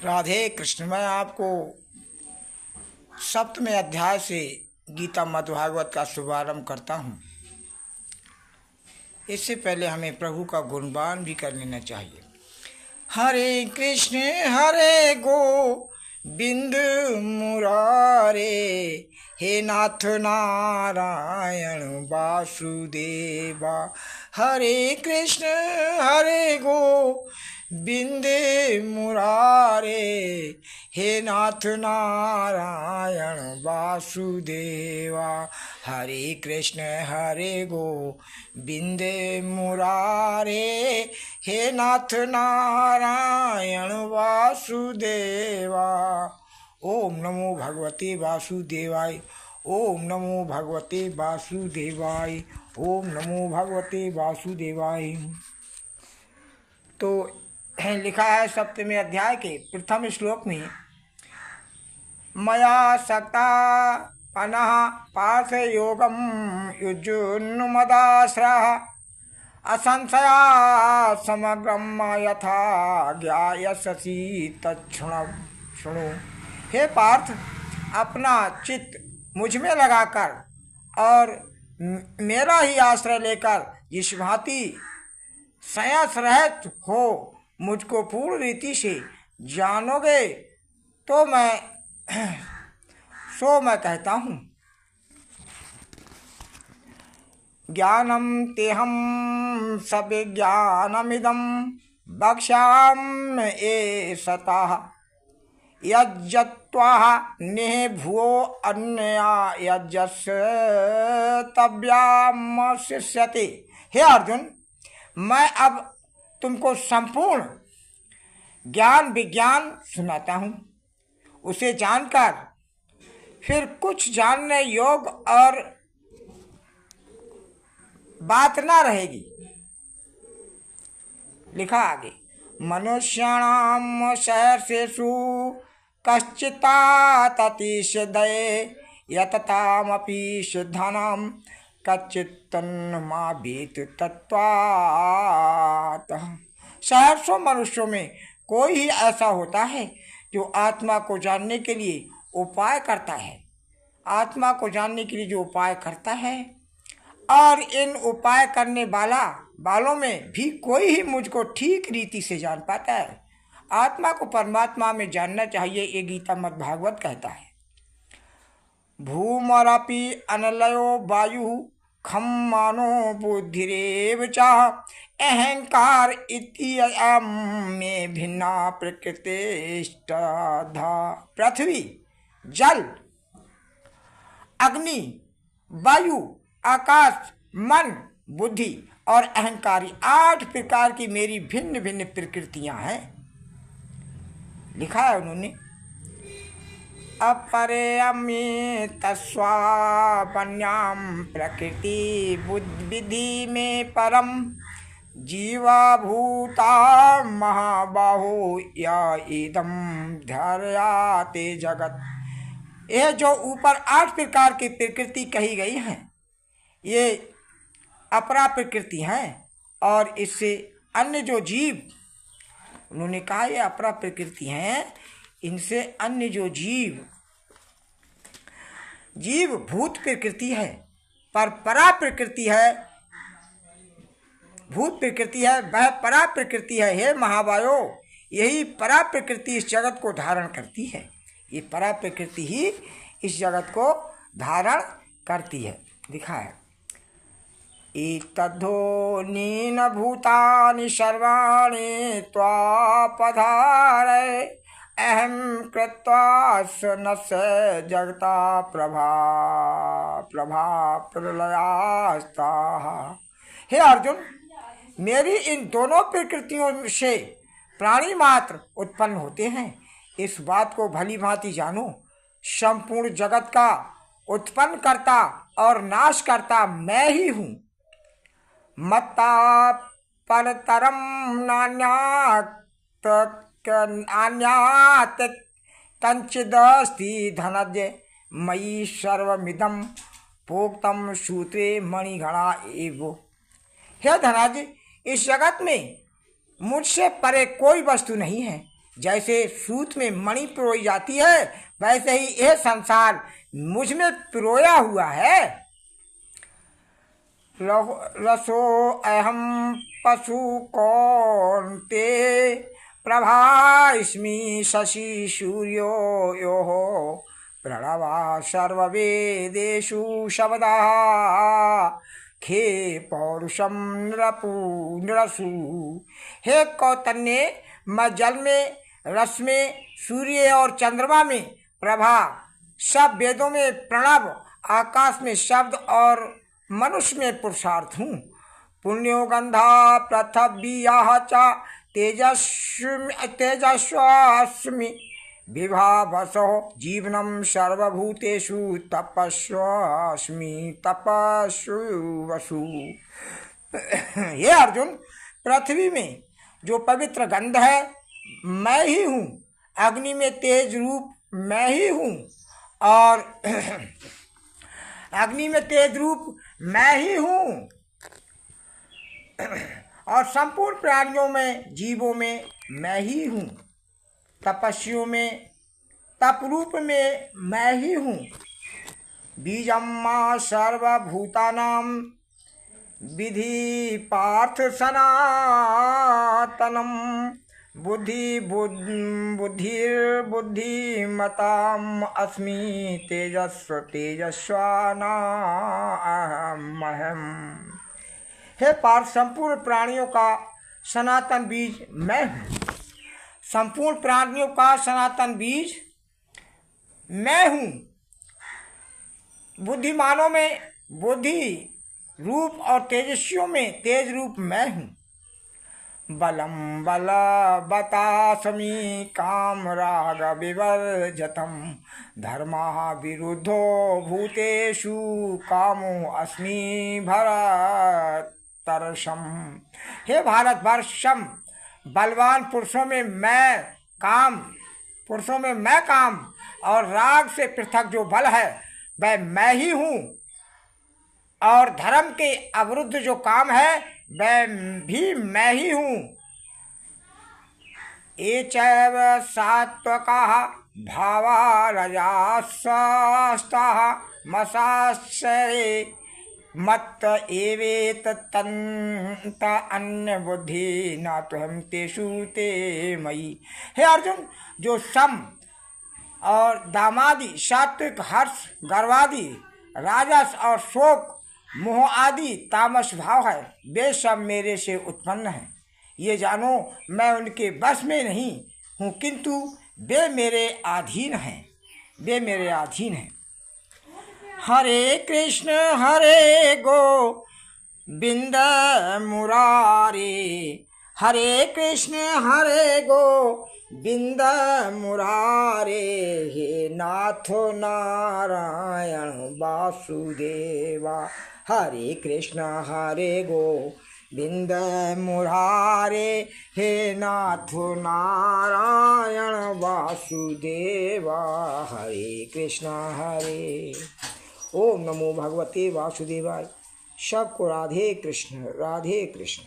राधे कृष्ण। मैं आपको सप्तमें अध्याय से गीता मध्य भागवत का शुभारंभ करता हूँ। इससे पहले हमें प्रभु का गुणगान भी कर लेना चाहिए। हरे कृष्ण हरे गोविंद मुरारे, हे नाथ नारायण वासुदेवा। हरे कृष्ण हरे गोविंद मुरारे, हे नाथ नारायण वासुदेवा। हरे कृष्ण हरे गोविंद मुरारे, हे नाथ नारायण वासुदेवा। ओम नमो भगवते वासुदेवाय। ओम नमो भगवते वासुदेवाय। ओम नमो भगवते वासुदेवाय। तो लिखा है सप्तमें अध्याय के प्रथम श्लोक में, मया सक्ता पनः पार्थ योगम युजुन्मदाश्रः, असंशया समग्रम यथा ज्ञायसि तच्छृणु। हे पार्थ, अपना चित्त मुझ में लगाकर और मेरा ही आश्रय लेकर जिस भांति संयत रहित हो मुझको पूर्ण रीति से जानोगे तो मैं कहता हूँ। ज्ञानम तेहम सविज्ञानमिदं वक्ष्याम्ये सतः, यज्जत्वाः निभुवो अन्यया यज्जस्य तव्यामशिष्यते। हे अर्जुन, मैं अब तुमको संपूर्ण ज्ञान विज्ञान सुनाता हूँ। उसे जानकर फिर कुछ जानने योग और बात ना रहेगी। लिखा आगे, मनुष्याणाम सहर्षेषु कश्चिता ततिसिद्धये, यततामपि सिद्धानां कच्चित्तन्मावेत् तत्त्वात्। सहर्षों मनुष्यों में कोई ही ऐसा होता है जो आत्मा को जानने के लिए उपाय करता है। आत्मा को जानने के लिए जो उपाय करता है, और इन उपाय करने वालों में भी कोई ही मुझको ठीक रीति से जान पाता है। आत्मा को परमात्मा में जानना चाहिए, ये गीता मध्य भागवत कहता है। भूमरपि अनलयो वायु खम मानो बुद्धिरेव चाह, अहंकार इत्ययं मे भिन्ना प्रकृतिष्ठधा। पृथ्वी, जल, अग्नि, वायु, आकाश, मन, बुद्धि और अहंकारी 8 प्रकार की मेरी भिन्न भिन्न प्रकृतियां हैं। लिखा है उन्होंने, अपरेयमी तस्वापन्याम प्रकृति बुद्धिविधि में परम, जीवाभूता महाबाहो या इदम धर्याते जगत। ये जो ऊपर 8 प्रकार की प्रकृति कही गई हैं, ये अपरा प्रकृति हैं। और इससे अन्य जो जीव, उन्होंने कहा ये अपरा प्रकृति हैं, इनसे अन्य जो जीव भूत प्रकृति है, पर परा प्रकृति है। भूत प्रकृति है, वह परा प्रकृति है। हे महाबायो, यही परा प्रकृति इस जगत को धारण करती है। ये परा प्रकृति ही इस जगत को धारण करती है। लिखा है, एतद्धोनीन भूतानि सर्वाणि त्वापधारय, अहं कृत्वा नस्य जगता प्रभा प्रलयास्ताः। हे अर्जुन, मेरी इन दोनों प्रकृतियों से प्राणी मात्र उत्पन्न होते हैं। इस बात को भली भांति जानो, संपूर्ण जगत का उत्पन्न करता और नाश करता मैं ही हूँ। मत्ता परतरम नान्यात् कंचिदस्ति धनंजय, मयि सर्वमिदं प्रोक्तम सूत्रे मणिगणा एव। हे धनंजय, इस जगत में मुझसे परे कोई वस्तु नहीं है। जैसे सूत में मणि पिरोई जाती है, वैसे ही यह संसार मुझ में पिरोया हुआ है। रसो अहम पशु कौन्ते प्रभास्मि शशि सूर्यो योः प्रणवा सर्ववेदेषु शब्दा खे पौरुषम नृसु। हे कौतन्य, मैं जल में, रस में, सूर्य और चंद्रमा में प्रभा, सब वेदों में प्रणव, आकाश में शब्द और मनुष्य में पुरुषार्थ हूँ। पुण्यो गंधा पृथ्व्याः च तेजस्वास्मि विभावसो जीवनम सर्वभूतेषु तपस्वास्मि तपस्सु वसु। हे अर्जुन, पृथ्वी में जो पवित्र गंध है मैं ही हूँ, अग्नि में तेज रूप मैं ही हूँ, और अग्नि में तेज रूप मैं ही हूँ, और संपूर्ण प्राणियों में, जीवों में मैं ही हूँ, तपस्वियों में, तप रूप में मैं ही हूँ। बीजम मां सर्वभूतानां विधि पार्थ सनातनम बुद्धिर्बुद्धिमताम् अस्मि तेजस्वानाहम्। हे पार्थ, संपूर्ण प्राणियों का सनातन बीज मैं हूँ। संपूर्ण प्राणियों का सनातन बीज मैं हूँ। बुद्धिमानों में बुद्धि रूप और तेजस्वियों में तेज रूप मैं हूँ। बलम बलवतास्मि काम राग विवर्जतम धर्मा विरुद्धो भूतेषु कामो अस्मि भरतर्षम। हे भारतवर्षम, बलवान पुरुषों में मैं काम और राग से पृथक जो बल है वह मैं ही हूँ, और धर्म के अवरुद्ध जो काम है वह भी मैं ही हूँ। ये चैव सात्वकाः भावा रजसास्ताः मसाश्चरे मत्त एवेतत्तन्त अन्य बुद्धि न तुहं तेषु ते मयि। हे अर्जुन, जो सम और दामादि, सात्विक हर्ष, गर्वादि, राजस और शोक, मोह आदि तामस भाव है, वे सब मेरे से उत्पन्न हैं। ये जानो मैं उनके बस में नहीं हूँ, किंतु वे मेरे अधीन हैं, वे मेरे अधीन हैं। हरे कृष्ण गोविंद मुरारे, हरे कृष्ण गोविंद मुरारे, हे नाथो नारायण वासुदेवा। हरे कृष्ण गोविंद मुरारे, हे नाथो नारायण वासुदेवा। हरे कृष्ण ओम नमो भगवते वासुदेवाय। सबको राधे कृष्ण राधे कृष्ण।